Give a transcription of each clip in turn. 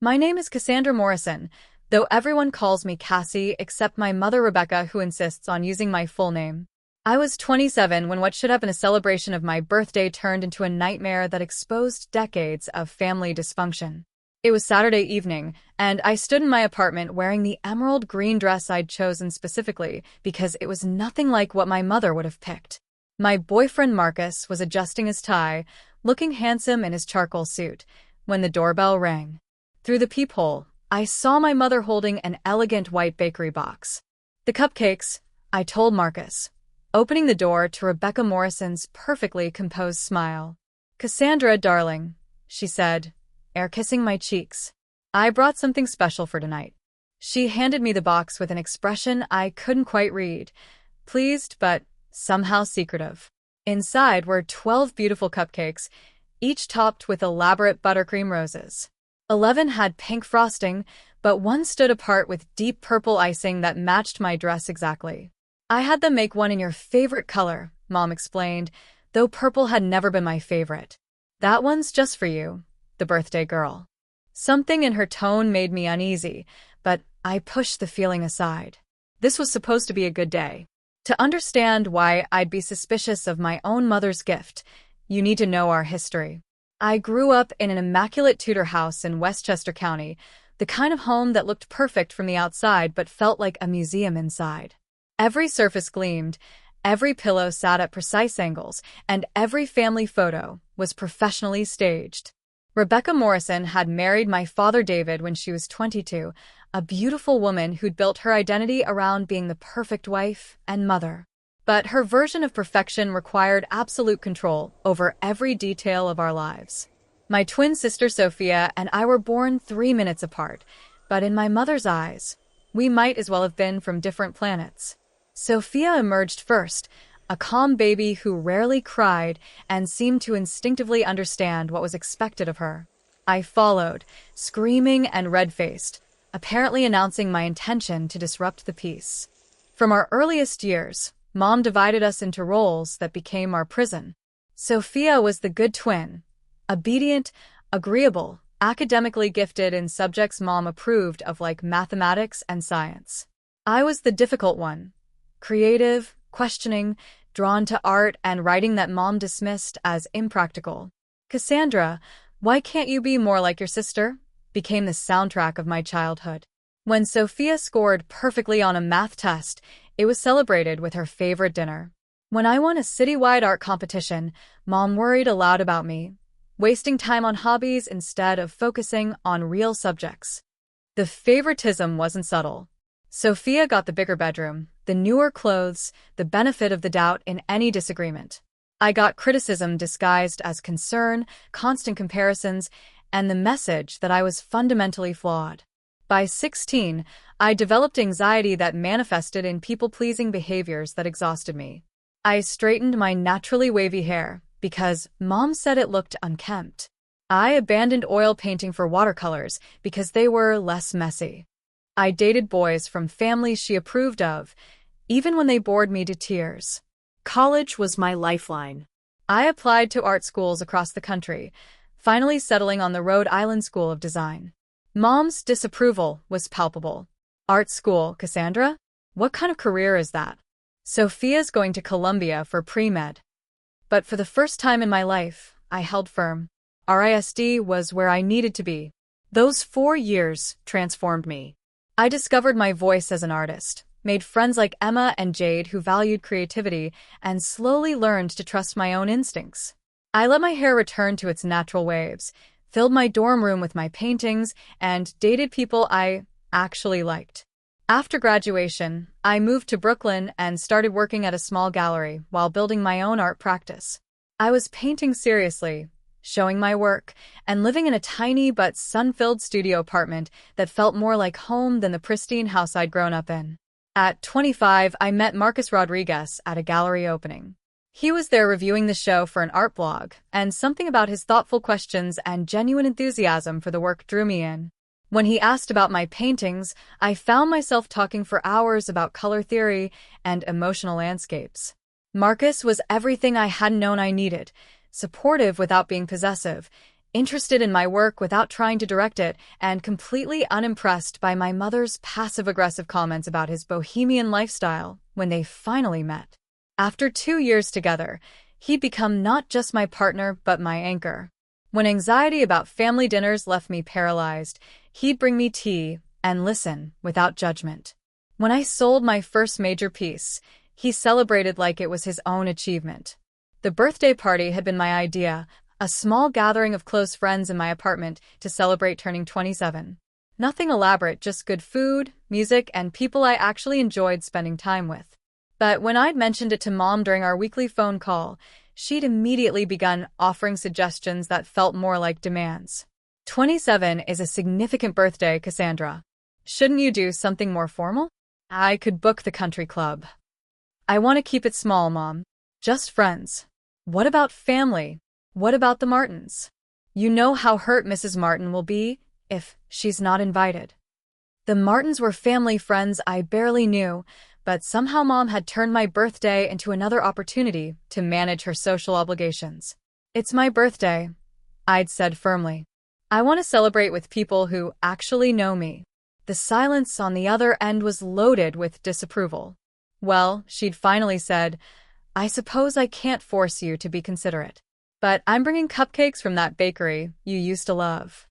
My name is Cassandra Morrison, though everyone calls me Cassie except my mother Rebecca, who insists on using my full name. I was 27 when what should have been a celebration of my birthday turned into a nightmare that exposed decades of family dysfunction. It was Saturday evening, and I stood in my apartment wearing the emerald green dress I'd chosen specifically because it was nothing like what my mother would have picked. My boyfriend Marcus was adjusting his tie, looking handsome in his charcoal suit, when the doorbell rang. Through the peephole, I saw my mother holding an elegant white bakery box. "The cupcakes," I told Marcus, opening the door to Rebecca Morrison's perfectly composed smile. "Cassandra, darling," she said, air-kissing my cheeks. "I brought something special for tonight." She handed me the box with an expression I couldn't quite read, pleased but somehow secretive. Inside were 12 beautiful cupcakes, each topped with elaborate buttercream roses. 11 had pink frosting, but one stood apart with deep purple icing that matched my dress exactly. "I had them make one in your favorite color," Mom explained, though purple had never been my favorite. "That one's just for you, the birthday girl." Something in her tone made me uneasy, but I pushed the feeling aside. This was supposed to be a good day. To understand why I'd be suspicious of my own mother's gift, you need to know our history. I grew up in an immaculate Tudor house in Westchester County, the kind of home that looked perfect from the outside but felt like a museum inside. Every surface gleamed, every pillow sat at precise angles, and every family photo was professionally staged. Rebecca Morrison had married my father David when she was 22, a beautiful woman who'd built her identity around being the perfect wife and mother. But her version of perfection required absolute control over every detail of our lives. My twin sister Sophia and I were born 3 minutes apart, but in my mother's eyes, we might as well have been from different planets. Sophia emerged first, a calm baby who rarely cried and seemed to instinctively understand what was expected of her. I followed, screaming and red-faced, apparently announcing my intention to disrupt the peace. From our earliest years, Mom divided us into roles that became our prison. Sophia was the good twin, obedient, agreeable, academically gifted in subjects Mom approved of like mathematics and science. I was the difficult one, creative, questioning, drawn to art and writing that Mom dismissed as impractical. "Cassandra, why can't you be more like your sister?" became the soundtrack of my childhood. When Sophia scored perfectly on a math test, it was celebrated with her favorite dinner. When I won a citywide art competition, Mom worried aloud about me, wasting time on hobbies instead of focusing on real subjects. The favoritism wasn't subtle. Sophia got the bigger bedroom, the newer clothes, the benefit of the doubt in any disagreement. I got criticism disguised as concern, constant comparisons, and the message that I was fundamentally flawed. By 16, I developed anxiety that manifested in people-pleasing behaviors that exhausted me. I straightened my naturally wavy hair because Mom said it looked unkempt. I abandoned oil painting for watercolors because they were less messy. I dated boys from families she approved of, even when they bored me to tears. College was my lifeline. I applied to art schools across the country, finally settling on the Rhode Island School of Design. Mom's disapproval was palpable. "Art school, Cassandra? What kind of career is that? Sophia's going to Columbia for pre-med." But for the first time in my life, I held firm. RISD was where I needed to be. Those 4 years transformed me. I discovered my voice as an artist, made friends like Emma and Jade who valued creativity, and slowly learned to trust my own instincts. I let my hair return to its natural waves, filled my dorm room with my paintings, and dated people I actually liked. After graduation, I moved to Brooklyn and started working at a small gallery while building my own art practice. I was painting seriously, showing my work, and living in a tiny but sun-filled studio apartment that felt more like home than the pristine house I'd grown up in. At 25, I met Marcus Rodriguez at a gallery opening. He was there reviewing the show for an art blog, and something about his thoughtful questions and genuine enthusiasm for the work drew me in. When he asked about my paintings, I found myself talking for hours about color theory and emotional landscapes. Marcus was everything I hadn't known I needed, supportive without being possessive, interested in my work without trying to direct it, and completely unimpressed by my mother's passive-aggressive comments about his bohemian lifestyle when they finally met. After 2 years together, he'd become not just my partner but my anchor. When anxiety about family dinners left me paralyzed, he'd bring me tea and listen without judgment. When I sold my first major piece, he celebrated like it was his own achievement. The birthday party had been my idea, a small gathering of close friends in my apartment to celebrate turning 27. Nothing elaborate, just good food, music, and people I actually enjoyed spending time with. But when I'd mentioned it to Mom during our weekly phone call, she'd immediately begun offering suggestions that felt more like demands. 27 is a significant birthday, Cassandra. Shouldn't you do something more formal? I could book the country club. I want to keep it small, Mom. Just friends. What about family? What about the Martins? You know how hurt Mrs. Martin will be if she's not invited. The Martins were family friends I barely knew, but somehow Mom had turned my birthday into another opportunity to manage her social obligations. It's my birthday, I'd said firmly. I want to celebrate with people who actually know me. The silence on the other end was loaded with disapproval. Well, she'd finally said, I suppose I can't force you to be considerate. But I'm bringing cupcakes from that bakery you used to love.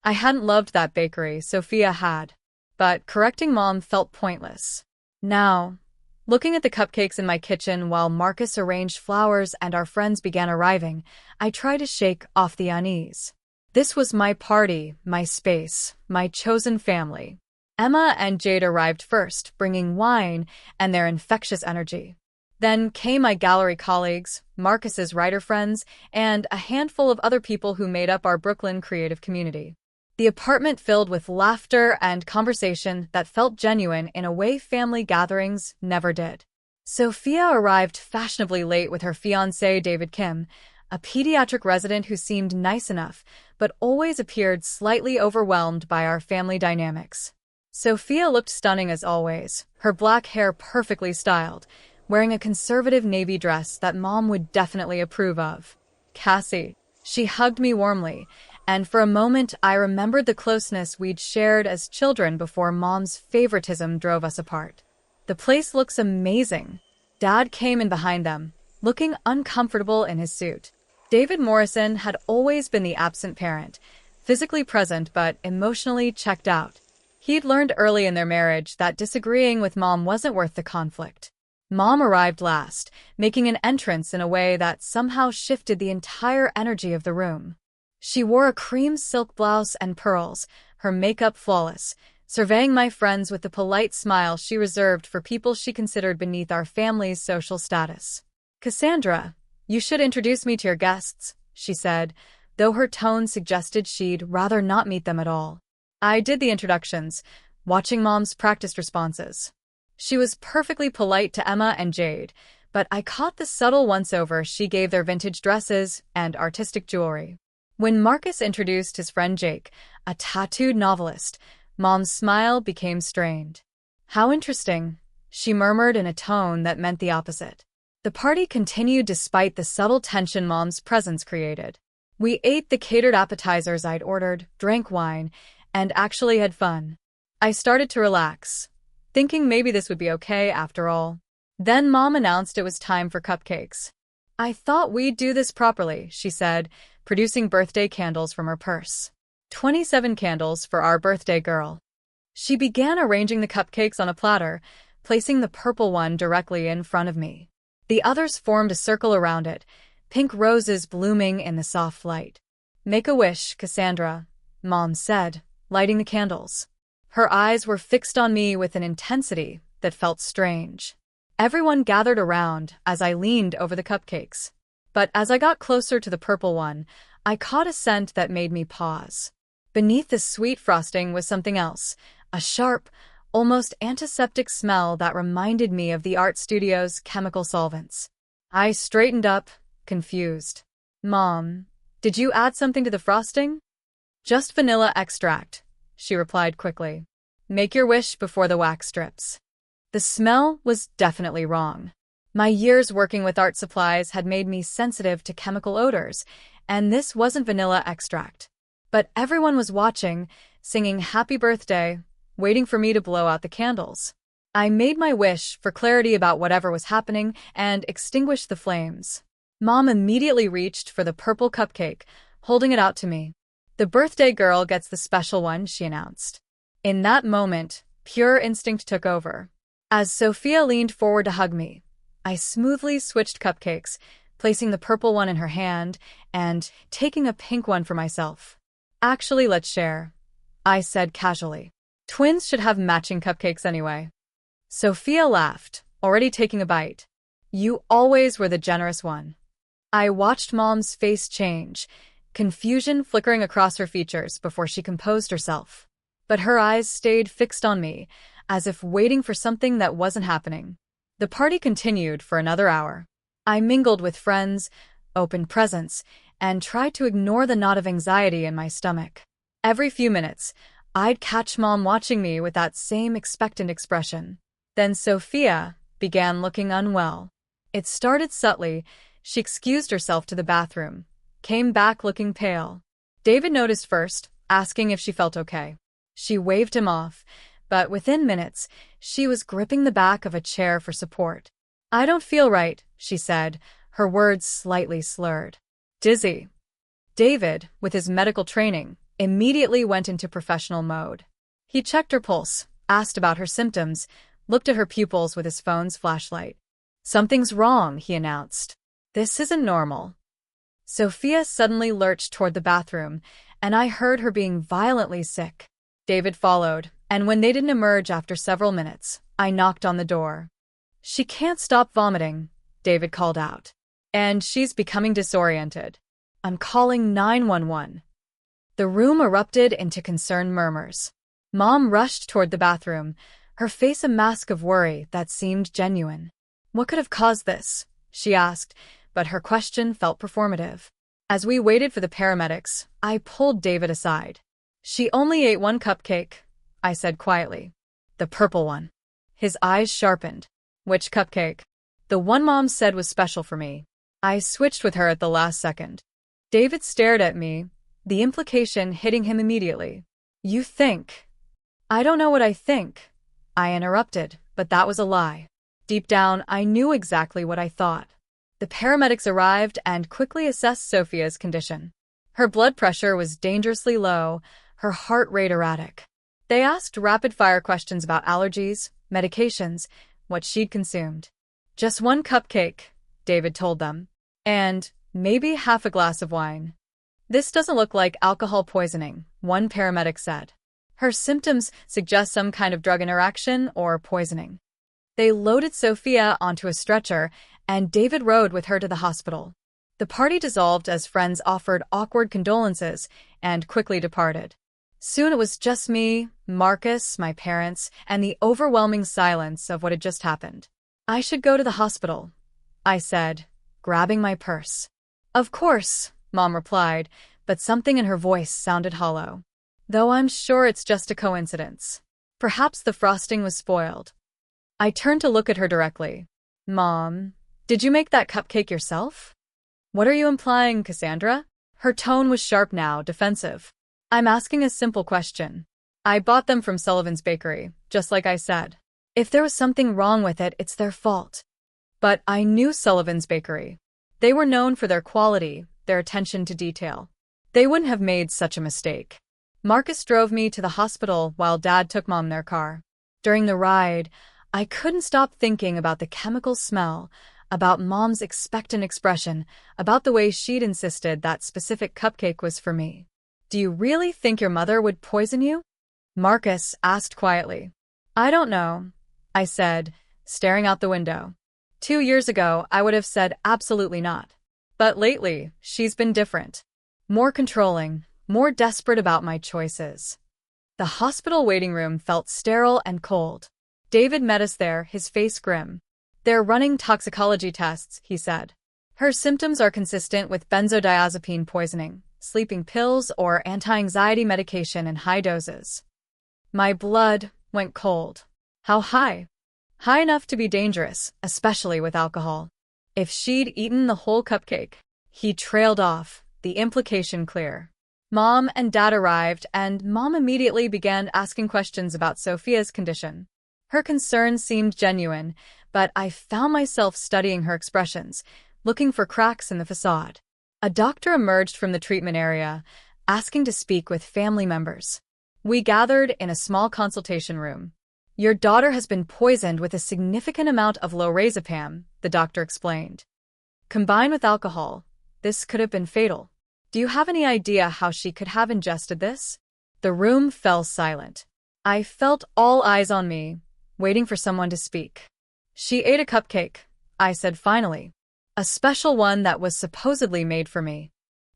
I hadn't loved that bakery, Sophia had. But correcting Mom felt pointless. Now, looking at the cupcakes in my kitchen while Marcus arranged flowers and our friends began arriving, I tried to shake off the unease. This was my party, my space, my chosen family. Emma and Jade arrived first, bringing wine and their infectious energy. Then came my gallery colleagues, Marcus's writer friends, and a handful of other people who made up our Brooklyn creative community. The apartment filled with laughter and conversation that felt genuine in a way family gatherings never did. Sophia arrived fashionably late with her fiancé David Kim, a pediatric resident who seemed nice enough, but always appeared slightly overwhelmed by our family dynamics. Sophia looked stunning as always, her black hair perfectly styled, wearing a conservative navy dress that Mom would definitely approve of. Cassie. She hugged me warmly, and for a moment I remembered the closeness we'd shared as children before Mom's favoritism drove us apart. The place looks amazing. Dad came in behind them, looking uncomfortable in his suit. David Morrison had always been the absent parent, physically present but emotionally checked out. He'd learned early in their marriage that disagreeing with Mom wasn't worth the conflict. Mom arrived last, making an entrance in a way that somehow shifted the entire energy of the room. She wore a cream silk blouse and pearls, her makeup flawless, surveying my friends with the polite smile she reserved for people she considered beneath our family's social status. Cassandra, you should introduce me to your guests, she said, though her tone suggested she'd rather not meet them at all. I did the introductions, watching Mom's practiced responses. She was perfectly polite to Emma and Jade, but I caught the subtle once-over she gave their vintage dresses and artistic jewelry. When Marcus introduced his friend Jake, a tattooed novelist, Mom's smile became strained. How interesting, she murmured in a tone that meant the opposite. The party continued despite the subtle tension Mom's presence created. We ate the catered appetizers I'd ordered, drank wine, and actually had fun. I started to relax, thinking maybe this would be okay after all. Then Mom announced it was time for cupcakes. I thought we'd do this properly, she said, producing birthday candles from her purse. 27 candles for our birthday girl. She began arranging the cupcakes on a platter, placing the purple one directly in front of me. The others formed a circle around it, pink roses blooming in the soft light. Make a wish, Cassandra, Mom said, lighting the candles. Her eyes were fixed on me with an intensity that felt strange. Everyone gathered around as I leaned over the cupcakes. But as I got closer to the purple one, I caught a scent that made me pause. Beneath the sweet frosting was something else, a sharp, almost antiseptic smell that reminded me of the art studio's chemical solvents. I straightened up, confused. Mom, did you add something to the frosting? Just vanilla extract, she replied quickly. Make your wish before the wax strips. The smell was definitely wrong. My years working with art supplies had made me sensitive to chemical odors, and this wasn't vanilla extract. But everyone was watching, singing happy birthday, waiting for me to blow out the candles. I made my wish for clarity about whatever was happening and extinguished the flames. Mom immediately reached for the purple cupcake, holding it out to me. "The birthday girl gets the special one," she announced. In that moment, pure instinct took over. As Sophia leaned forward to hug me, I smoothly switched cupcakes, placing the purple one in her hand and taking a pink one for myself. "Actually, let's share," I said casually. "Twins should have matching cupcakes anyway." Sophia laughed, already taking a bite. "You always were the generous one." I watched Mom's face change, confusion flickering across her features before she composed herself. But her eyes stayed fixed on me, as if waiting for something that wasn't happening. The party continued for another hour. I mingled with friends, opened presents, and tried to ignore the knot of anxiety in my stomach. Every few minutes, I'd catch Mom watching me with that same expectant expression. Then Sophia began looking unwell. It started subtly. She excused herself to the bathroom, came back looking pale. David noticed first, asking if she felt okay. She waved him off, but within minutes, she was gripping the back of a chair for support. "I don't feel right," she said, her words slightly slurred. "Dizzy." David, with his medical training, immediately went into professional mode. He checked her pulse, asked about her symptoms, looked at her pupils with his phone's flashlight. "Something's wrong," he announced. "This isn't normal." Sophia suddenly lurched toward the bathroom, and I heard her being violently sick. David followed, and when they didn't emerge after several minutes, I knocked on the door. "She can't stop vomiting," David called out. "And she's becoming disoriented. I'm calling 911. The room erupted into concerned murmurs. Mom rushed toward the bathroom, her face a mask of worry that seemed genuine. "What could have caused this?" she asked, but her question felt performative. As we waited for the paramedics, I pulled David aside. "She only ate one cupcake," I said quietly. "The purple one." His eyes sharpened. "Which cupcake?" "The one Mom said was special for me." I switched with her at the last second. David stared at me, the implication hitting him immediately. "You think?" "I don't know what I think," I interrupted, but that was a lie. Deep down, I knew exactly what I thought. The paramedics arrived and quickly assessed Sophia's condition. Her blood pressure was dangerously low, her heart rate erratic. They asked rapid-fire questions about allergies, medications, what she'd consumed. "Just one cupcake," David told them. "And maybe half a glass of wine." "This doesn't look like alcohol poisoning," one paramedic said. "Her symptoms suggest some kind of drug interaction or poisoning." They loaded Sophia onto a stretcher, and David rode with her to the hospital. The party dissolved as friends offered awkward condolences and quickly departed. Soon it was just me, Marcus, my parents, and the overwhelming silence of what had just happened. "I should go to the hospital," I said, grabbing my purse. "Of course," Mom replied, but something in her voice sounded hollow. "Though I'm sure it's just a coincidence. Perhaps the frosting was spoiled." I turned to look at her directly. "Mom, did you make that cupcake yourself?" "What are you implying, Cassandra?" Her tone was sharp now, defensive. "I'm asking a simple question. I bought them from Sullivan's Bakery, just like I said. If there was something wrong with it, it's their fault." But I knew Sullivan's Bakery. They were known for their quality, their attention to detail. They wouldn't have made such a mistake. Marcus drove me to the hospital while Dad took Mom their car. During the ride, I couldn't stop thinking about the chemical smell, about Mom's expectant expression, about the way she'd insisted that specific cupcake was for me. "Do you really think your mother would poison you?" Marcus asked quietly. "I don't know," I said, staring out the window. 2 years ago, I would have said absolutely not. But lately, she's been different. More controlling, more desperate about my choices. The hospital waiting room felt sterile and cold. David met us there, his face grim. "They're running toxicology tests," he said. "Her symptoms are consistent with benzodiazepine poisoning, sleeping pills, or anti-anxiety medication in high doses." My blood went cold. How high? High enough to be dangerous, especially with alcohol. If she'd eaten the whole cupcake. He trailed off, the implication clear. Mom and Dad arrived, and Mom immediately began asking questions about Sophia's condition. Her concerns seemed genuine, but I found myself studying her expressions, looking for cracks in the facade. A doctor emerged from the treatment area, asking to speak with family members. We gathered in a small consultation room. "Your daughter has been poisoned with a significant amount of lorazepam," the doctor explained. "Combined with alcohol, this could have been fatal. Do you have any idea how she could have ingested this?" The room fell silent. I felt all eyes on me, waiting for someone to speak. "She ate a cupcake," I said finally. "A special one that was supposedly made for me."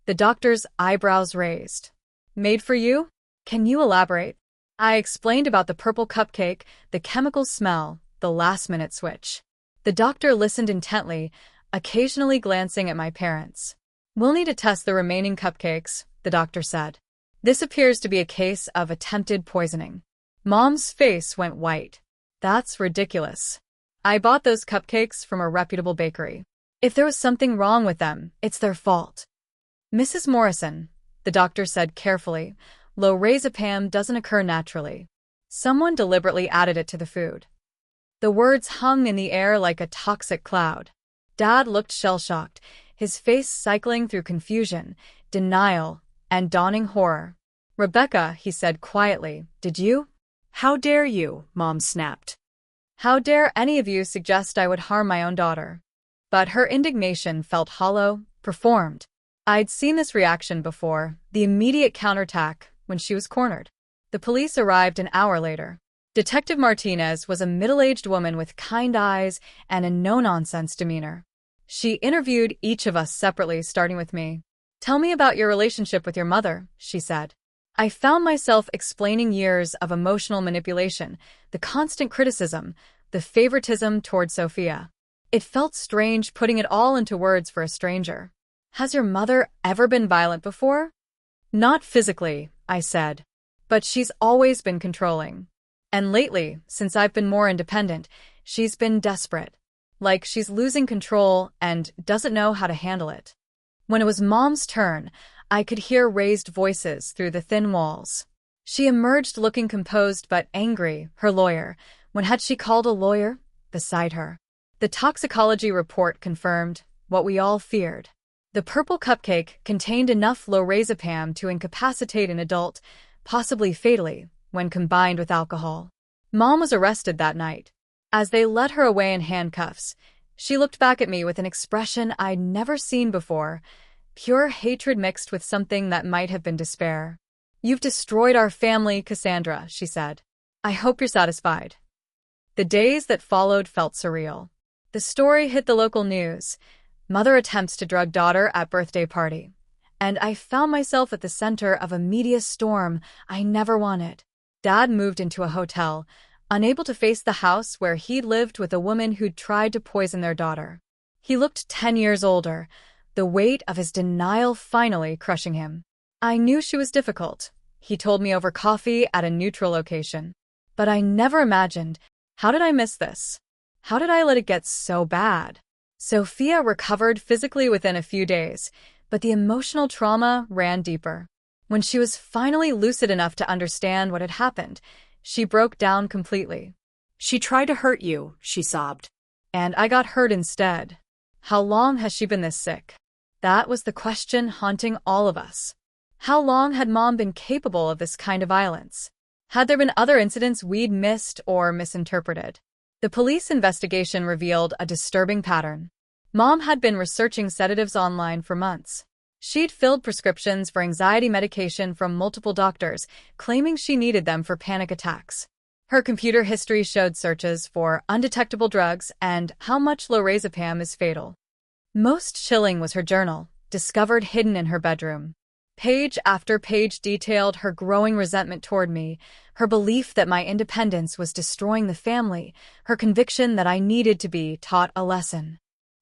The doctor's eyebrows raised. "Made for you? Can you elaborate?" I explained about the purple cupcake, the chemical smell, the last-minute switch. The doctor listened intently, occasionally glancing at my parents. "We'll need to test the remaining cupcakes," the doctor said. "This appears to be a case of attempted poisoning." Mom's face went white. "That's ridiculous. I bought those cupcakes from a reputable bakery. If there was something wrong with them, it's their fault." "Mrs. Morrison," the doctor said carefully, "lorazepam doesn't occur naturally. Someone deliberately added it to the food." The words hung in the air like a toxic cloud. Dad looked shell-shocked, his face cycling through confusion, denial, and dawning horror. "Rebecca," he said quietly, "did you?" "How dare you?" Mom snapped. "How dare any of you suggest I would harm my own daughter?" But her indignation felt hollow, performed. I'd seen this reaction before, the immediate counterattack, when she was cornered. The police arrived an hour later. Detective Martinez was a middle-aged woman with kind eyes and a no-nonsense demeanor. She interviewed each of us separately, starting with me. "Tell me about your relationship with your mother," she said. I found myself explaining years of emotional manipulation, the constant criticism, the favoritism toward Sophia. It felt strange putting it all into words for a stranger. "Has your mother ever been violent before?" "Not physically," I said. "But she's always been controlling. And lately, since I've been more independent, she's been desperate. Like she's losing control and doesn't know how to handle it." When it was Mom's turn, I could hear raised voices through the thin walls. She emerged looking composed but angry, her lawyer. When had she called a lawyer? Beside her. The toxicology report confirmed what we all feared. The purple cupcake contained enough lorazepam to incapacitate an adult, possibly fatally, when combined with alcohol. Mom was arrested that night. As they led her away in handcuffs, she looked back at me with an expression I'd never seen before, pure hatred mixed with something that might have been despair. "You've destroyed our family, Cassandra," she said. "I hope you're satisfied." The days that followed felt surreal. The story hit the local news. Mother attempts to drug daughter at birthday party. And I found myself at the center of a media storm I never wanted. Dad moved into a hotel, unable to face the house where he'd lived with a woman who'd tried to poison their daughter. He looked 10 years older, the weight of his denial finally crushing him. "I knew she was difficult," he told me over coffee at a neutral location. "But I never imagined, how did I miss this? How did I let it get so bad?" Sophia recovered physically within a few days, but the emotional trauma ran deeper. When she was finally lucid enough to understand what had happened, she broke down completely. "She tried to hurt you," she sobbed. "And I got hurt instead. How long has she been this sick?" That was the question haunting all of us. How long had Mom been capable of this kind of violence? Had there been other incidents we'd missed or misinterpreted? The police investigation revealed a disturbing pattern. Mom had been researching sedatives online for months. She'd filled prescriptions for anxiety medication from multiple doctors, claiming she needed them for panic attacks. Her computer history showed searches for undetectable drugs and how much lorazepam is fatal. Most chilling was her journal, discovered hidden in her bedroom. Page after page detailed her growing resentment toward me, her belief that my independence was destroying the family, her conviction that I needed to be taught a lesson.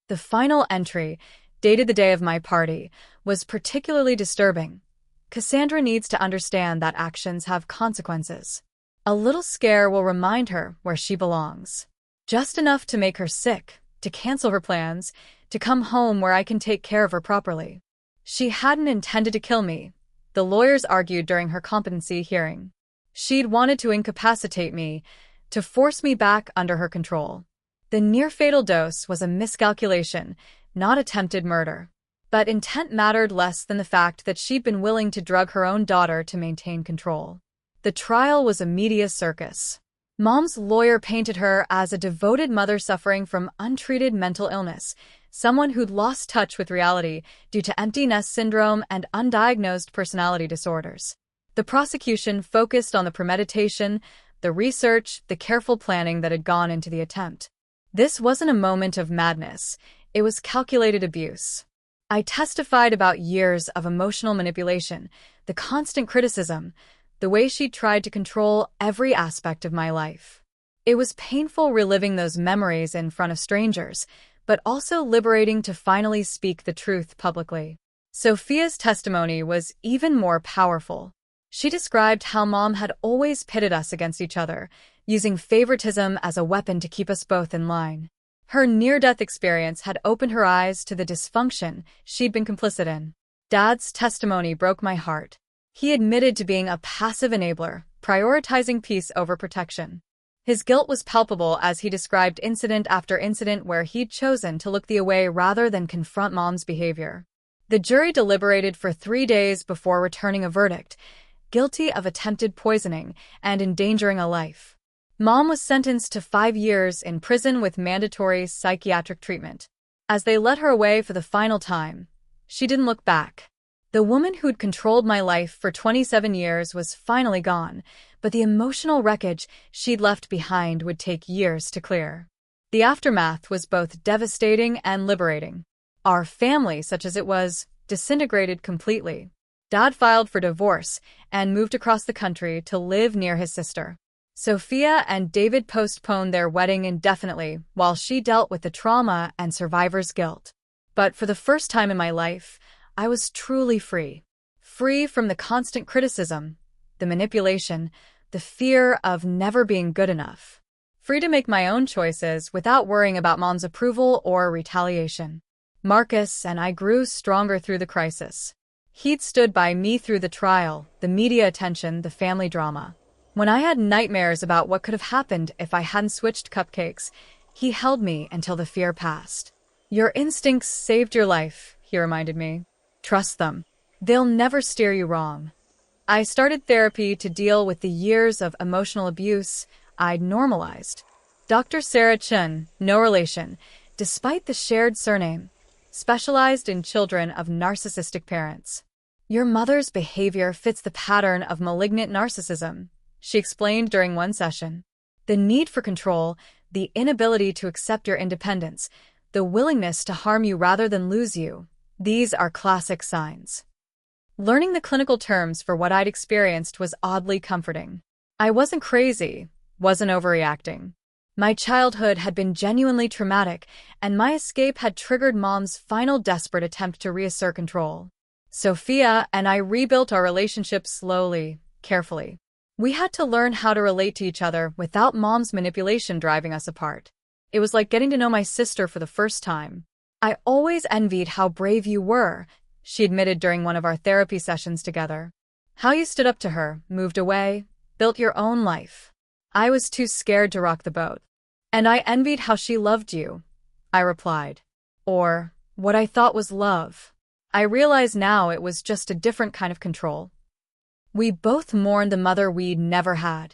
The final entry, dated the day of my party, was particularly disturbing. "Cassandra needs to understand that actions have consequences. A little scare will remind her where she belongs. Just enough to make her sick, to cancel her plans, to come home where I can take care of her properly." She hadn't intended to kill me, the lawyers argued during her competency hearing. She'd wanted to incapacitate me, to force me back under her control. The near-fatal dose was a miscalculation, not attempted murder. But intent mattered less than the fact that she'd been willing to drug her own daughter to maintain control. The trial was a media circus. Mom's lawyer painted her as a devoted mother suffering from untreated mental illness, someone who'd lost touch with reality due to empty nest syndrome and undiagnosed personality disorders. The prosecution focused on the premeditation, the research, the careful planning that had gone into the attempt. This wasn't a moment of madness. It was calculated abuse. I testified about years of emotional manipulation, the constant criticism, the way she tried to control every aspect of my life. It was painful reliving those memories in front of strangers, but also liberating to finally speak the truth publicly. Sophia's testimony was even more powerful. She described how Mom had always pitted us against each other, using favoritism as a weapon to keep us both in line. Her near-death experience had opened her eyes to the dysfunction she'd been complicit in. Dad's testimony broke my heart. He admitted to being a passive enabler, prioritizing peace over protection. His guilt was palpable as he described incident after incident where he'd chosen to look the other way rather than confront Mom's behavior. The jury deliberated for 3 days before returning a verdict, guilty of attempted poisoning and endangering a life. Mom was sentenced to 5 years in prison with mandatory psychiatric treatment. As they led her away for the final time, she didn't look back. The woman who'd controlled my life for 27 years was finally gone, but the emotional wreckage she'd left behind would take years to clear. The aftermath was both devastating and liberating. Our family, such as it was, disintegrated completely. Dad filed for divorce and moved across the country to live near his sister. Sophia and David postponed their wedding indefinitely while she dealt with the trauma and survivor's guilt. But for the first time in my life, I was truly free. Free from the constant criticism, the manipulation, the fear of never being good enough. Free to make my own choices without worrying about Mom's approval or retaliation. Marcus and I grew stronger through the crisis. He'd stood by me through the trial, the media attention, the family drama. When I had nightmares about what could have happened if I hadn't switched Cupcakes, he held me until the fear passed. Your instincts saved your life, he reminded me. Trust them. They'll never steer you wrong. I started therapy to deal with the years of emotional abuse I'd normalized. Dr. Sarah Chun, no relation, despite the shared surname, specialized in children of narcissistic parents. Your mother's behavior fits the pattern of malignant narcissism, she explained during one session. The need for control, the inability to accept your independence, the willingness to harm you rather than lose you, these are classic signs. Learning the clinical terms for what I'd experienced was oddly comforting. I wasn't crazy, wasn't overreacting. My childhood had been genuinely traumatic, and my escape had triggered Mom's final desperate attempt to reassert control. Sophia and I rebuilt our relationship slowly, carefully. We had to learn how to relate to each other without Mom's manipulation driving us apart. It was like getting to know my sister for the first time. I always envied how brave you were, she admitted during one of our therapy sessions together. How you stood up to her, moved away, built your own life. I was too scared to rock the boat. And I envied how she loved you, I replied. Or, what I thought was love. I realize now it was just a different kind of control. We both mourned the mother we'd never had,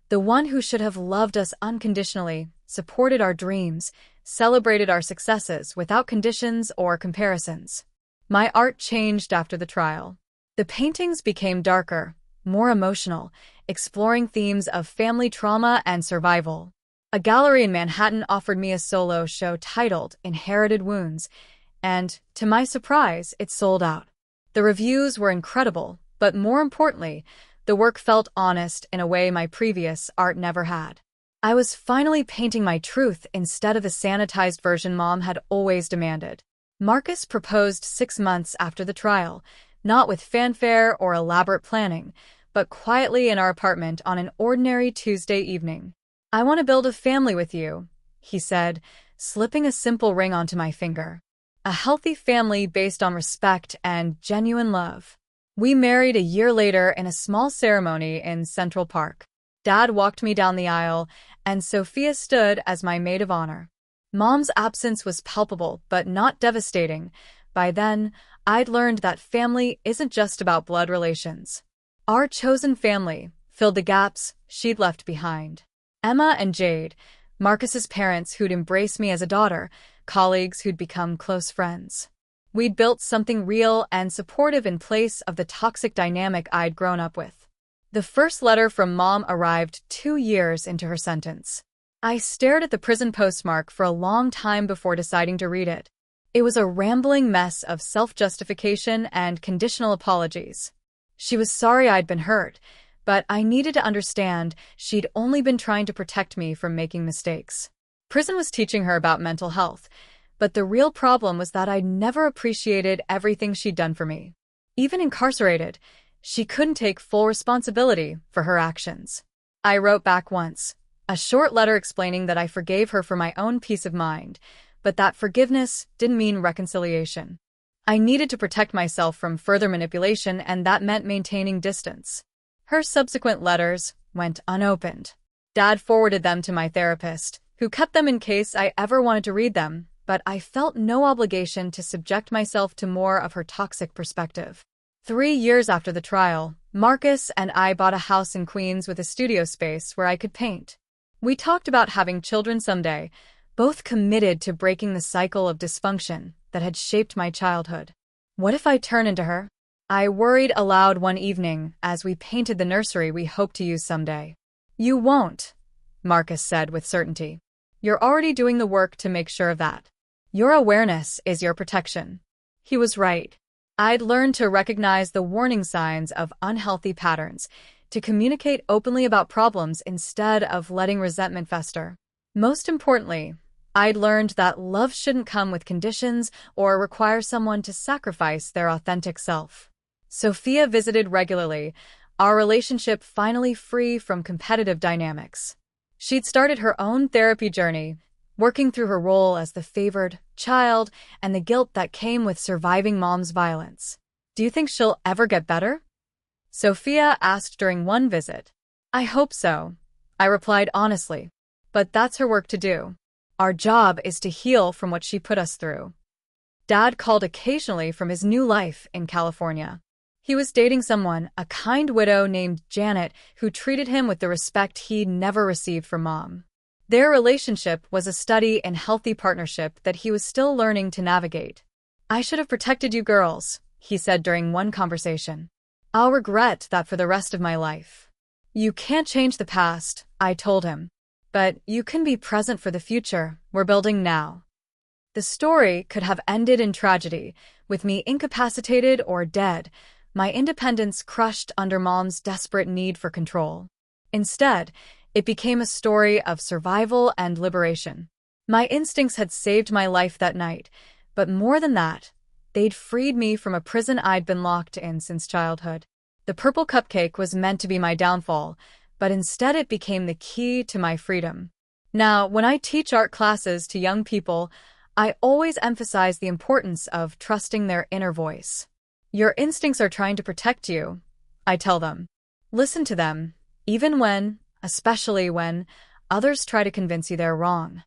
the one who should have loved us unconditionally, supported our dreams, celebrated our successes without conditions or comparisons. My art changed after the trial. The paintings became darker, more emotional, exploring themes of family trauma and survival. A gallery in Manhattan offered me a solo show titled Inherited Wounds, and, to my surprise, it sold out. The reviews were incredible, but more importantly, the work felt honest in a way my previous art never had. I was finally painting my truth instead of the sanitized version Mom had always demanded. Marcus proposed 6 months after the trial, not with fanfare or elaborate planning, but quietly in our apartment on an ordinary Tuesday evening. I want to build a family with you, he said, slipping a simple ring onto my finger. a healthy family based on respect and genuine love. We married a year later in a small ceremony in Central Park. Dad walked me down the aisle, and Sophia stood as my maid of honor. Mom's absence was palpable, but not devastating. By then, I'd learned that family isn't just about blood relations. Our chosen family filled the gaps she'd left behind. Emma and Jade, Marcus's parents who'd embrace me as a daughter, colleagues who'd become close friends. We'd built something real and supportive in place of the toxic dynamic I'd grown up with. The first letter from Mom arrived 2 years into her sentence. I stared at the prison postmark for a long time before deciding to read it. It was a rambling mess of self-justification and conditional apologies. She was sorry I'd been hurt, but I needed to understand she'd only been trying to protect me from making mistakes. Prison was teaching her about mental health, but the real problem was that I'd never appreciated everything she'd done for me. Even incarcerated, she couldn't take full responsibility for her actions. I wrote back once, a short letter explaining that I forgave her for my own peace of mind, but that forgiveness didn't mean reconciliation. I needed to protect myself from further manipulation, and that meant maintaining distance. Her subsequent letters went unopened. Dad forwarded them to my therapist, who kept them in case I ever wanted to read them, but I felt no obligation to subject myself to more of her toxic perspective. 3 years after the trial, Marcus and I bought a house in Queens with a studio space where I could paint. We talked about having children someday, both committed to breaking the cycle of dysfunction that had shaped my childhood. What if I turn into her? I worried aloud one evening as we painted the nursery we hoped to use someday. You won't, Marcus said with certainty. You're already doing the work to make sure of that. Your awareness is your protection. He was right. I'd learned to recognize the warning signs of unhealthy patterns, to communicate openly about problems instead of letting resentment fester. Most importantly, I'd learned that love shouldn't come with conditions or require someone to sacrifice their authentic self. Sophia visited regularly, our relationship finally free from competitive dynamics. She'd started her own therapy journey, working through her role as the favored child and the guilt that came with surviving Mom's violence. Do you think she'll ever get better? Sophia asked during one visit. I hope so, I replied honestly. But that's her work to do. Our job is to heal from what she put us through. Dad called occasionally from his new life in California. He was dating someone, a kind widow named Janet, who treated him with the respect he'd never received from Mom. Their relationship was a study in healthy partnership that he was still learning to navigate. I should have protected you girls, he said during one conversation. I'll regret that for the rest of my life. You can't change the past, I told him. But you can be present for the future we're building now. The story could have ended in tragedy, with me incapacitated or dead, my independence crushed under Mom's desperate need for control. Instead, it became a story of survival and liberation. My instincts had saved my life that night, but more than that, they'd freed me from a prison I'd been locked in since childhood. The purple cupcake was meant to be my downfall, but instead it became the key to my freedom. Now, when I teach art classes to young people, I always emphasize the importance of trusting their inner voice. Your instincts are trying to protect you, I tell them. Listen to them, even when, especially when, others try to convince you they're wrong.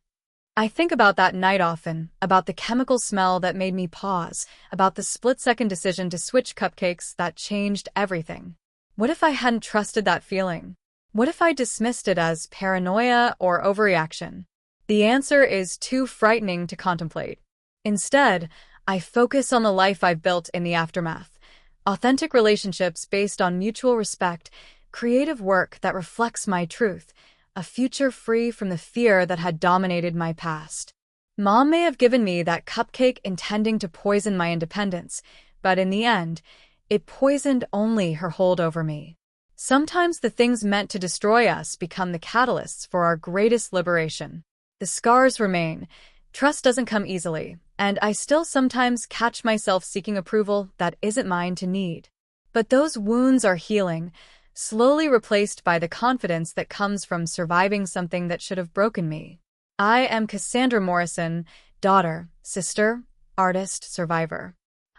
I think about that night often, about the chemical smell that made me pause, about the split-second decision to switch cupcakes that changed everything. What if I hadn't trusted that feeling? What if I dismissed it as paranoia or overreaction? The answer is too frightening to contemplate. Instead, I focus on the life I've built in the aftermath. Authentic relationships based on mutual respect, creative work that reflects my truth, a future free from the fear that had dominated my past. Mom may have given me that cupcake intending to poison my independence, but in the end, it poisoned only her hold over me. Sometimes the things meant to destroy us become the catalysts for our greatest liberation. The scars remain. Trust doesn't come easily, and I still sometimes catch myself seeking approval that isn't mine to need. But those wounds are healing, slowly replaced by the confidence that comes from surviving something that should have broken me. I am Cassandra Morrison, daughter, sister, artist, survivor.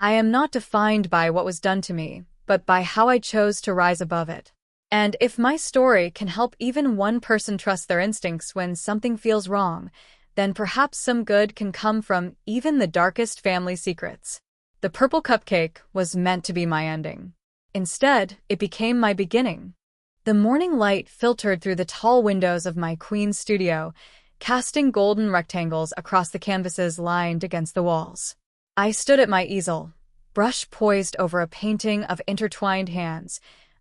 I am not defined by what was done to me, but by how I chose to rise above it. And if my story can help even one person trust their instincts when something feels wrong, then perhaps some good can come from even the darkest family secrets. The purple cupcake was meant to be my ending. Instead, it became my beginning. The morning light filtered through the tall windows of my queen's studio, casting golden rectangles across the canvases lined against the walls. I stood at my easel, brush poised over a painting of intertwined hands,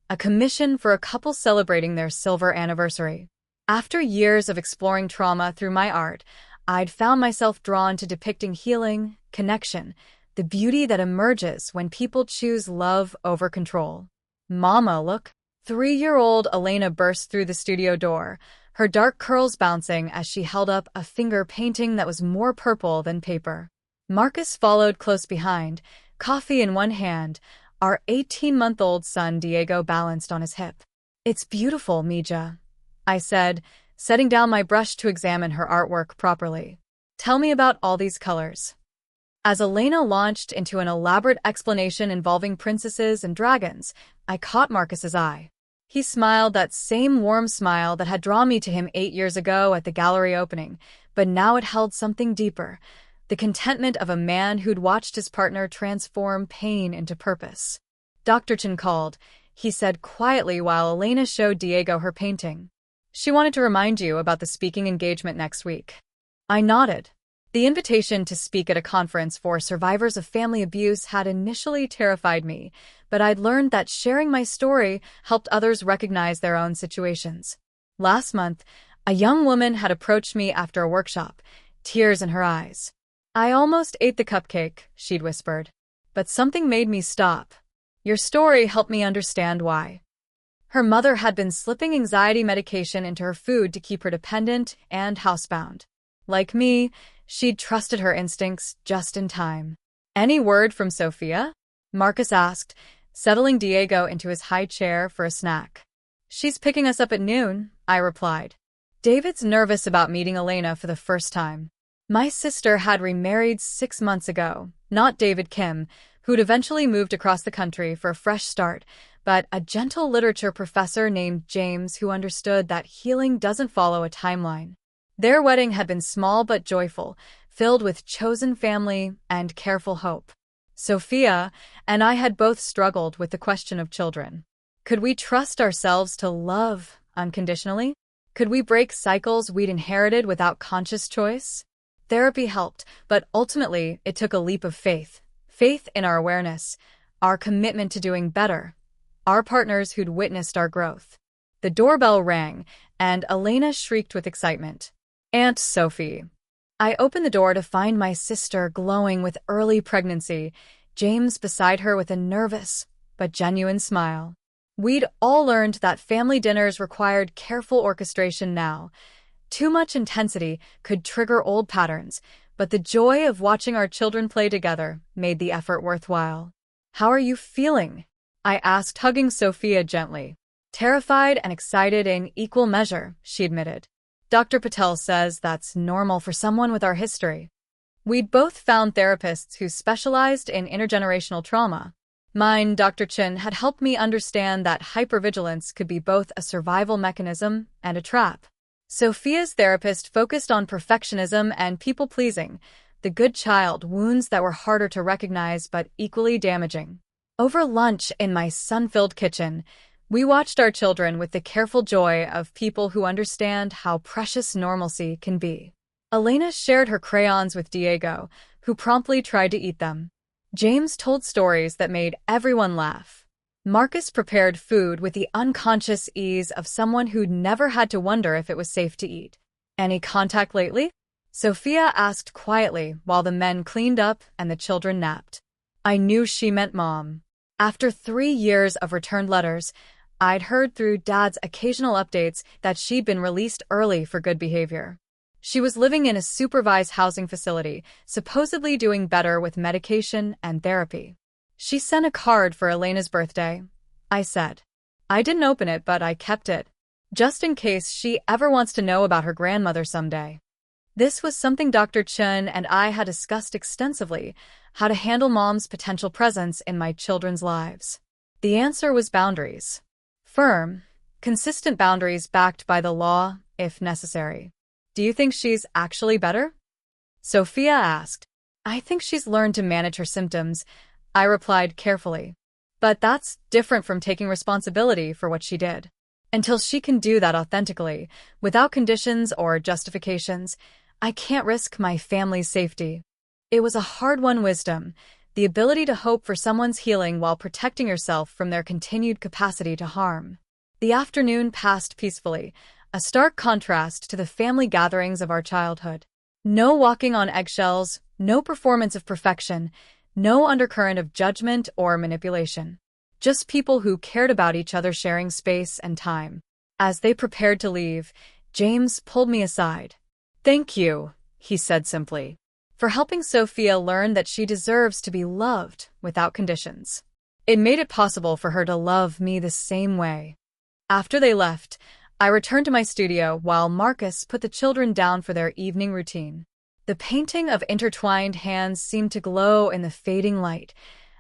a commission for a couple celebrating their silver anniversary. After years of exploring trauma through my art, I'd found myself drawn to depicting healing, connection, the beauty that emerges when people choose love over control. Mama, look. 3-year-old Elena burst through the studio door, her dark curls bouncing as she held up a finger painting that was more purple than paper. Marcus followed close behind, coffee in one hand, our 18-month-old son Diego balanced on his hip. "It's beautiful, Mija," I said, setting down my brush to examine her artwork properly. "Tell me about all these colors." As Elena launched into an elaborate explanation involving princesses and dragons, I caught Marcus's eye. He smiled that same warm smile that had drawn me to him 8 years ago at the gallery opening, but now it held something deeper, the contentment of a man who'd watched his partner transform pain into purpose. "Dr. Chen called," he said quietly while Elena showed Diego her painting. "She wanted to remind you about the speaking engagement next week." I nodded. The invitation to speak at a conference for survivors of family abuse had initially terrified me, but I'd learned that sharing my story helped others recognize their own situations. Last month, a young woman had approached me after a workshop, tears in her eyes. "I almost ate the cupcake," she'd whispered, "but something made me stop. Your story helped me understand why." Her mother had been slipping anxiety medication into her food to keep her dependent and housebound. Like me, she'd trusted her instincts just in time. "Any word from Sophia?" Marcus asked, settling Diego into his high chair for a snack. "She's picking us up at noon," I replied. "David's nervous about meeting Elena for the first time." My sister had remarried 6 months ago, not David Kim, who'd eventually moved across the country for a fresh start, but a gentle literature professor named James who understood that healing doesn't follow a timeline. Their wedding had been small but joyful, filled with chosen family and careful hope. Sophia and I had both struggled with the question of children. Could we trust ourselves to love unconditionally? Could we break cycles we'd inherited without conscious choice? Therapy helped, but ultimately it took a leap of faith. Faith in our awareness, our commitment to doing better, our partners who'd witnessed our growth. The doorbell rang, and Elena shrieked with excitement. "Aunt Sophie." I opened the door to find my sister glowing with early pregnancy, James beside her with a nervous but genuine smile. We'd all learned that family dinners required careful orchestration now. Too much intensity could trigger old patterns, but the joy of watching our children play together made the effort worthwhile. "How are you feeling?" I asked, hugging Sophia gently. "Terrified and excited in equal measure," she admitted. "Dr. Patel says that's normal for someone with our history." We'd both found therapists who specialized in intergenerational trauma. Mine, Dr. Chen, had helped me understand that hypervigilance could be both a survival mechanism and a trap. Sophia's therapist focused on perfectionism and people-pleasing, the good child wounds that were harder to recognize but equally damaging. Over lunch in my sun-filled kitchen, we watched our children with the careful joy of people who understand how precious normalcy can be. Elena shared her crayons with Diego, who promptly tried to eat them. James told stories that made everyone laugh. Marcus prepared food with the unconscious ease of someone who'd never had to wonder if it was safe to eat. "Any contact lately?" Sophia asked quietly while the men cleaned up and the children napped. I knew she meant Mom. After 3 years of returned letters, I'd heard through Dad's occasional updates that she'd been released early for good behavior. She was living in a supervised housing facility, supposedly doing better with medication and therapy. "She sent a card for Elena's birthday," I said. "I didn't open it, but I kept it, just in case she ever wants to know about her grandmother someday." This was something Dr. Chun and I had discussed extensively, how to handle mom's potential presence in my children's lives. The answer was boundaries. Firm, consistent boundaries backed by the law, if necessary. Do you think she's actually better? Sophia asked. I think she's learned to manage her symptoms, I replied carefully. But that's different from taking responsibility for what she did. Until she can do that authentically, without conditions or justifications, I can't risk my family's safety. It was a hard-won wisdom, the ability to hope for someone's healing while protecting yourself from their continued capacity to harm. The afternoon passed peacefully, a stark contrast to the family gatherings of our childhood. No walking on eggshells, no performance of perfection, no undercurrent of judgment or manipulation. Just people who cared about each other sharing space and time. As they prepared to leave, James pulled me aside. Thank you, he said simply, for helping Sophia learn that she deserves to be loved without conditions. It made it possible for her to love me the same way. After they left, I returned to my studio while Marcus put the children down for their evening routine. The painting of intertwined hands seemed to glow in the fading light,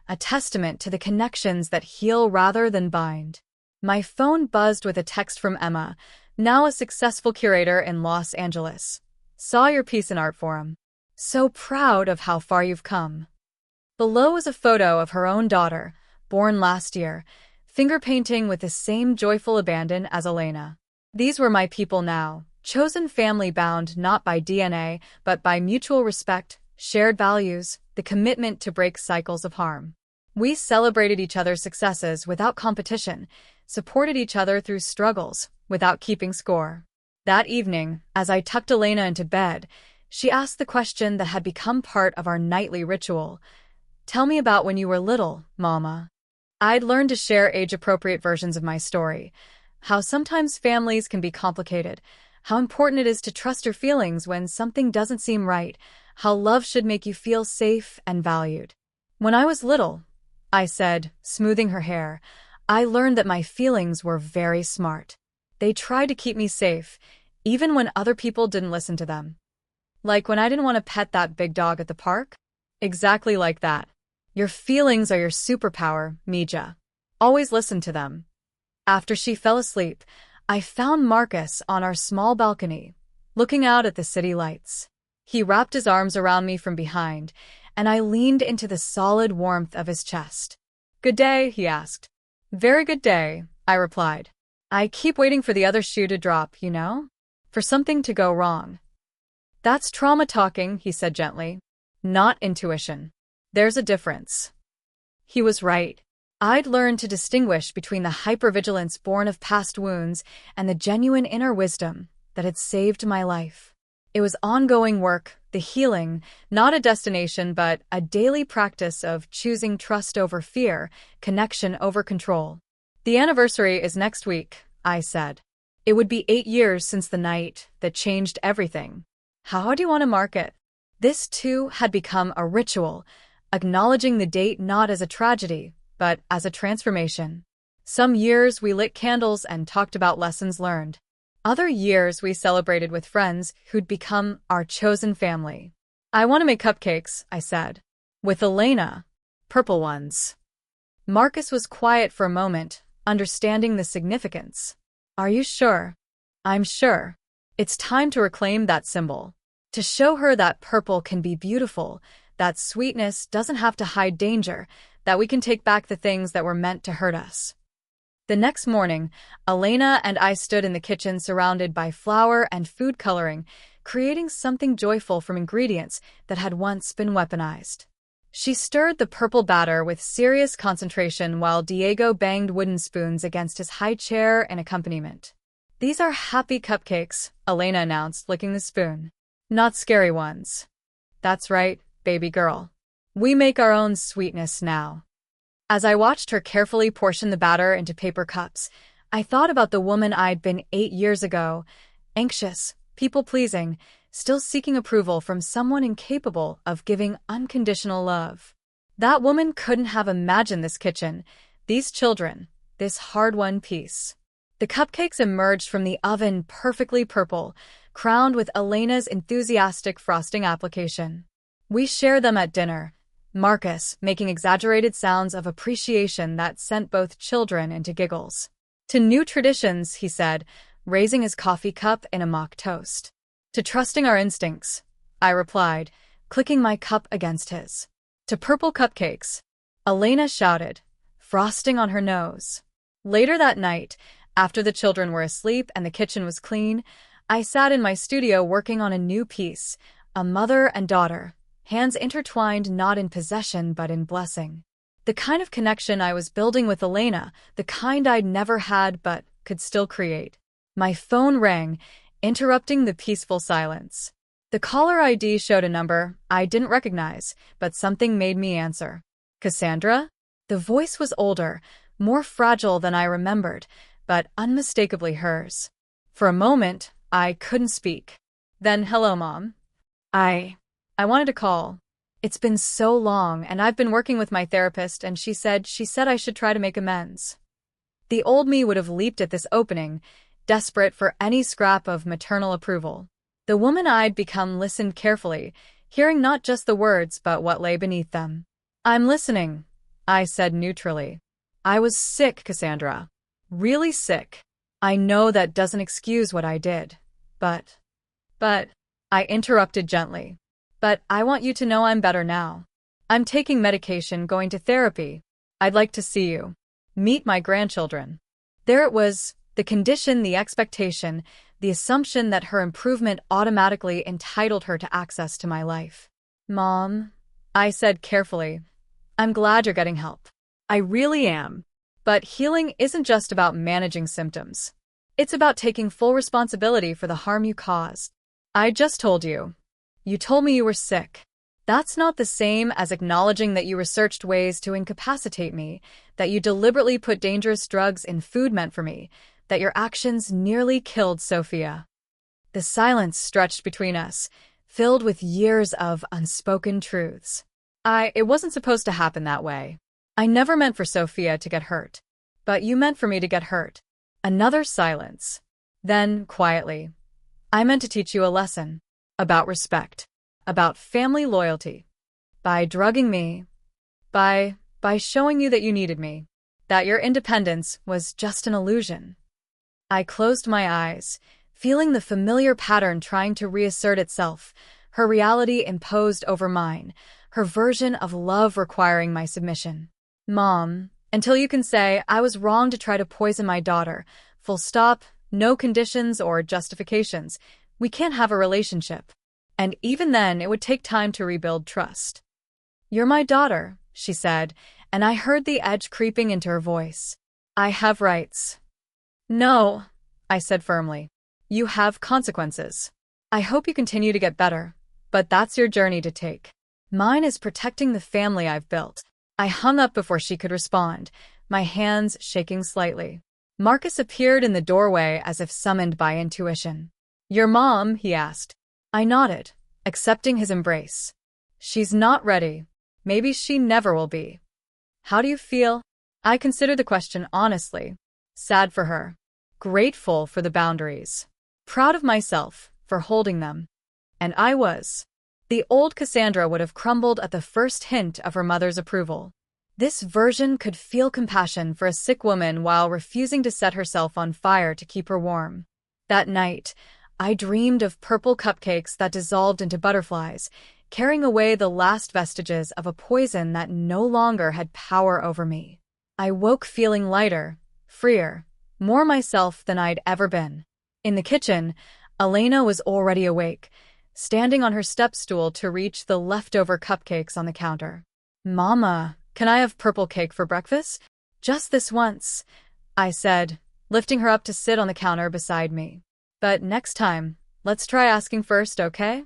a testament to the connections that heal rather than bind. My phone buzzed with a text from Emma, now a successful curator in Los Angeles. Saw your piece in Art Forum. So proud of how far you've come. Below was a photo of her own daughter, born last year, finger painting with the same joyful abandon as Elena. These were my people now, chosen family bound not by DNA, but by mutual respect, shared values, the commitment to break cycles of harm. We celebrated each other's successes without competition, supported each other through struggles without keeping score. That evening, as I tucked Elena into bed, she asked the question that had become part of our nightly ritual. Tell me about when you were little, Mama. I'd learned to share age-appropriate versions of my story, how sometimes families can be complicated, how important it is to trust your feelings when something doesn't seem right, how love should make you feel safe and valued. When I was little, I said, smoothing her hair, I learned that my feelings were very smart. They tried to keep me safe, even when other people didn't listen to them. Like when I didn't want to pet that big dog at the park? Exactly like that. Your feelings are your superpower, Mija. Always listen to them. After she fell asleep, I found Marcus on our small balcony, looking out at the city lights. He wrapped his arms around me from behind, and I leaned into the solid warmth of his chest. Good day, he asked. Very good day, I replied. I keep waiting for the other shoe to drop, you know? For something to go wrong. That's trauma talking, he said gently. Not intuition. There's a difference. He was right. I'd learned to distinguish between the hypervigilance born of past wounds and the genuine inner wisdom that had saved my life. It was ongoing work, the healing, not a destination but a daily practice of choosing trust over fear, connection over control. The anniversary is next week, I said. It would be 8 years since the night that changed everything. How do you want to mark it? This, too, had become a ritual, acknowledging the date not as a tragedy, but as a transformation. Some years we lit candles and talked about lessons learned. Other years we celebrated with friends who'd become our chosen family. I want to make cupcakes, I said. With Elena. Purple ones. Marcus was quiet for a moment, understanding the significance. Are you sure? I'm sure. It's time to reclaim that symbol. To show her that purple can be beautiful, that sweetness doesn't have to hide danger, that we can take back the things that were meant to hurt us. The next morning, Elena and I stood in the kitchen surrounded by flour and food coloring, creating something joyful from ingredients that had once been weaponized. She stirred the purple batter with serious concentration while Diego banged wooden spoons against his high chair in accompaniment. These are happy cupcakes, Elena announced, licking the spoon. Not scary ones. That's right, baby girl. We make our own sweetness now. As I watched her carefully portion the batter into paper cups, I thought about the woman I'd been 8 years ago, anxious, people-pleasing, still seeking approval from someone incapable of giving unconditional love. That woman couldn't have imagined this kitchen, these children, this hard-won peace. The cupcakes emerged from the oven perfectly purple, crowned with Elena's enthusiastic frosting application. We shared them at dinner, Marcus making exaggerated sounds of appreciation that sent both children into giggles. To new traditions, he said, raising his coffee cup in a mock toast. To trusting our instincts, I replied, clicking my cup against his. To purple cupcakes, Elena shouted, frosting on her nose. Later that night, after the children were asleep and the kitchen was clean, I sat in my studio working on a new piece, a mother and daughter, hands intertwined not in possession but in blessing. The kind of connection I was building with Elena, the kind I'd never had but could still create. My phone rang, interrupting the peaceful silence. The caller ID showed a number I didn't recognize, but something made me answer. Cassandra? The voice was older, more fragile than I remembered, but unmistakably hers. For a moment, I couldn't speak. Then, hello, Mom. I wanted to call. It's been so long, and I've been working with my therapist, and she said I should try to make amends. The old me would have leaped at this opening, desperate for any scrap of maternal approval. The woman I'd become listened carefully, hearing not just the words but what lay beneath them. I'm listening, I said neutrally. I was sick, Cassandra. Really sick. I know that doesn't excuse what I did. But, I interrupted gently. But I want you to know I'm better now. I'm taking medication, going to therapy. I'd like to see you. Meet my grandchildren. There it was, the condition, the expectation, the assumption that her improvement automatically entitled her to access to my life. Mom, I said carefully, I'm glad you're getting help. I really am. But healing isn't just about managing symptoms. It's about taking full responsibility for the harm you caused. I just told you. You told me you were sick. That's not the same as acknowledging that you researched ways to incapacitate me, that you deliberately put dangerous drugs in food meant for me, that your actions nearly killed Sophia. The silence stretched between us, filled with years of unspoken truths. It wasn't supposed to happen that way. I never meant for Sophia to get hurt. But you meant for me to get hurt. Another silence. Then, quietly, I meant to teach you a lesson. About respect. About family loyalty. By drugging me. By showing you that you needed me. That your independence was just an illusion. I closed my eyes, feeling the familiar pattern trying to reassert itself, her reality imposed over mine, her version of love requiring my submission. Mom, until you can say I was wrong to try to poison my daughter, full stop, no conditions or justifications, we can't have a relationship. And even then, it would take time to rebuild trust. You're my daughter, she said, and I heard the edge creeping into her voice. I have rights. No, I said firmly. You have consequences. I hope you continue to get better, but that's your journey to take. Mine is protecting the family I've built. I hung up before she could respond, my hands shaking slightly. Marcus appeared in the doorway as if summoned by intuition. Your mom, he asked. I nodded, accepting his embrace. She's not ready. Maybe she never will be. How do you feel? I considered the question honestly. Sad for her. Grateful for the boundaries. Proud of myself for holding them. And I was. The old Cassandra would have crumbled at the first hint of her mother's approval. This version could feel compassion for a sick woman while refusing to set herself on fire to keep her warm. That night, I dreamed of purple cupcakes that dissolved into butterflies, carrying away the last vestiges of a poison that no longer had power over me. I woke feeling lighter, freer, more myself than I'd ever been. In the kitchen, Elena was already awake, standing on her step stool to reach the leftover cupcakes on the counter. Mama, can I have purple cake for breakfast? Just this once, I said, lifting her up to sit on the counter beside me. But next time, let's try asking first, okay?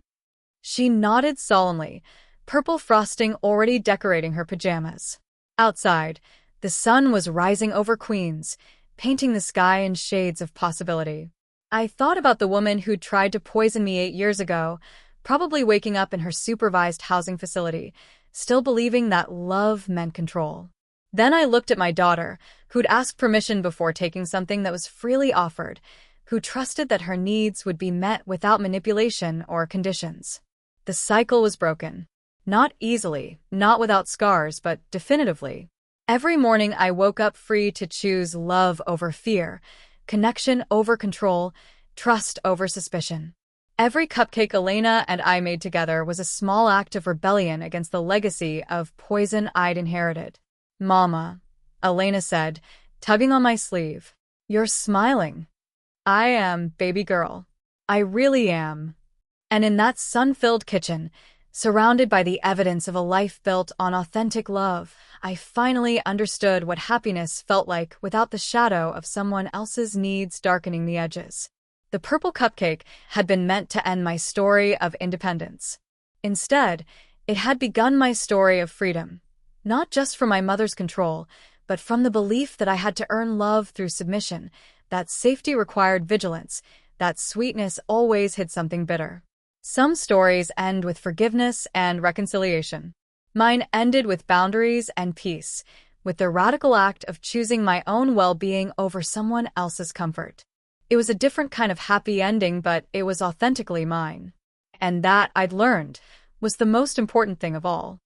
She nodded solemnly, purple frosting already decorating her pajamas. Outside, the sun was rising over Queens, painting the sky in shades of possibility. I thought about the woman who'd tried to poison me 8 years ago, probably waking up in her supervised housing facility, still believing that love meant control. Then I looked at my daughter, who'd asked permission before taking something that was freely offered, who trusted that her needs would be met without manipulation or conditions. The cycle was broken. Not easily, not without scars, but definitively. Every morning I woke up free to choose love over fear, connection over control, trust over suspicion. Every cupcake Elena and I made together was a small act of rebellion against the legacy of poison I'd inherited. "Mama," Elena said, tugging on my sleeve. "You're smiling." "I am, baby girl. I really am." And in that sun-filled kitchen, surrounded by the evidence of a life built on authentic love, I finally understood what happiness felt like without the shadow of someone else's needs darkening the edges. The purple cupcake had been meant to end my story of independence. Instead, it had begun my story of freedom, not just from my mother's control, but from the belief that I had to earn love through submission, that safety required vigilance, that sweetness always hid something bitter. Some stories end with forgiveness and reconciliation. Mine ended with boundaries and peace, with the radical act of choosing my own well-being over someone else's comfort. It was a different kind of happy ending, but it was authentically mine. And that, I'd learned, was the most important thing of all.